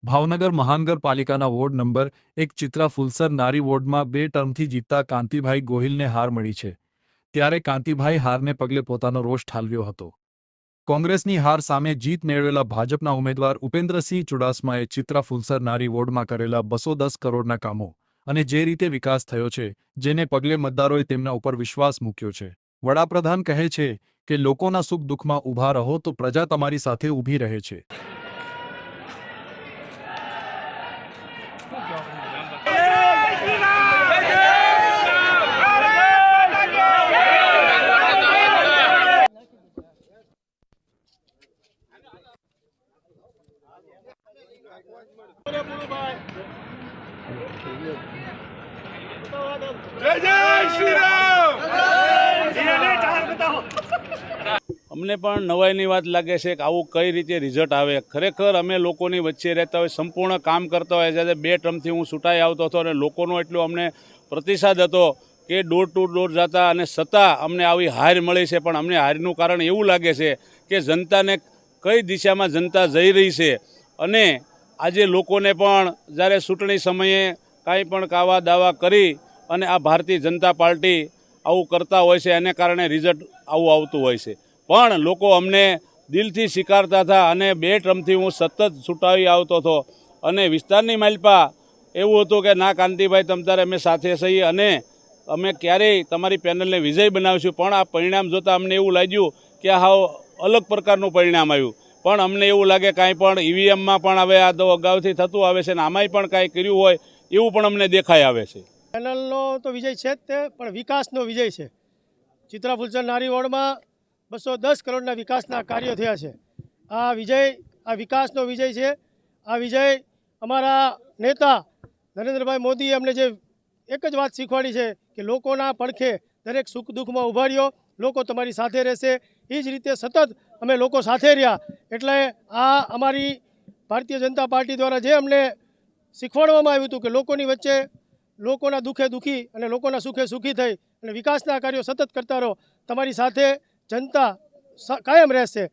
ભાવનગર મહાનગરપાલિકાના ward number 1 Chitra Fulsar નારી વોર્ડમાં 2 ટર્મથી જીતતા કાંતિભાઈ ગોહિલને હાર મળી છે। ત્યારે કાંતિભાઈ હારને પગલે પોતાનો રોષ ઠાલવ્યો હતો। કોંગ્રેસની હાર સામે જીત મેળવેલા ભાજપના ઉમેદવાર ઉપેન્દ્રસિંહ ચુડાસમાએ ચિત્રા ફુલસર નારી વોર્ડમાં કરેલા 210 કરોડના કામો અને જે રીતે વિકાસ થયો છે, જેને પગલે મતદારોએ તેમના ઉપર વિશ્વાસ મૂક્યો છે। વડાપ્રધાન કહે છે કે લોકોના સુખ દુઃખમાં ઊભા રહો તો પ્રજા તમારી સાથે ઊભી રહે છે। અમને પણ નવાઈની વાત લાગે છે કે આવું કઈ રીતે રિઝલ્ટ આવે। ખરેખર અમે લોકોની વચ્ચે રહેતા હોય, સંપૂર્ણ કામ કરતા હોય। જ્યારે 2 ટર્મથી હું ચૂંટાઈ આવતો હતો અને લોકોનો એટલો અમને પ્રતિસાદ હતો કે ડોર ટુ ડોર જતા, અને છતાં અમને આવી હાર મળી છે। પણ અમને હારનું કારણ એવું લાગે છે કે જનતાને કઈ દિશામાં જનતા જઈ રહી છે, અને આજે લોકોને પણ જ્યારે ચૂંટણી સમયે કાંઈ પણ કાવા દાવા કરી અને આ ભારતીય જનતા પાર્ટી આવું કરતા હોય છે, એને કારણે રિઝલ્ટ આવું આવતું હોય છે। પણ લોકો અમને દિલથી સ્વીકારતા હતા, અને 2 ટર્મથી હું સતત ચૂંટાઈ આવતો હતો, અને વિસ્તારની માલપા એવું હતું કે ના કાંતિભાઈ તમતારે અમે સાથે છીએ અને અમે ક્યારેય તમારી પેનલને વિજય બનાવીશું। પણ આ પરિણામ જોતાં અમને એવું લાગ્યું કે આ હાવ અલગ પ્રકારનું પરિણામ આવ્યું। પણ અમને એવું લાગે કાંઈ પણ ઈવીએમમાં પણ હવે આ તો અગાઉથી થતું આવે છે, અને આમાંય પણ કાંઈ કર્યું હોય એવું પણ અમને દેખાઈ આવે છે। પેનલનો તો વિજય છે જ તે, પણ વિકાસનો વિજય છે। ચિત્રા ફુલસર નારી વોર્ડમાં 210 કરોડના વિકાસના કાર્યો થયા છે। આ વિજય, આ વિકાસનો વિજય છે। આ વિજય અમારા નેતા નરેન્દ્રભાઈ મોદીએ અમને જે એક જ વાત શીખવાડી છે કે લોકોના પડખે દરેક સુખ દુઃખમાં ઊભા રહ્યો, લોકો તમારી સાથે રહેશે। એ જ રીતે સતત અમે લોકો સાથે રહ્યા। એટલે આ અમારી ભારતીય જનતા પાર્ટી દ્વારા જે અમને શીખવાડવામાં આવ્યું હતું કે લોકોની વચ્ચે, લોકોના દુઃખે દુઃખી અને લોકોના સુખે સુખી થઈ અને વિકાસના કાર્યો સતત કરતા રહો, તમારી સાથે જનતા કાયમ રહેશે।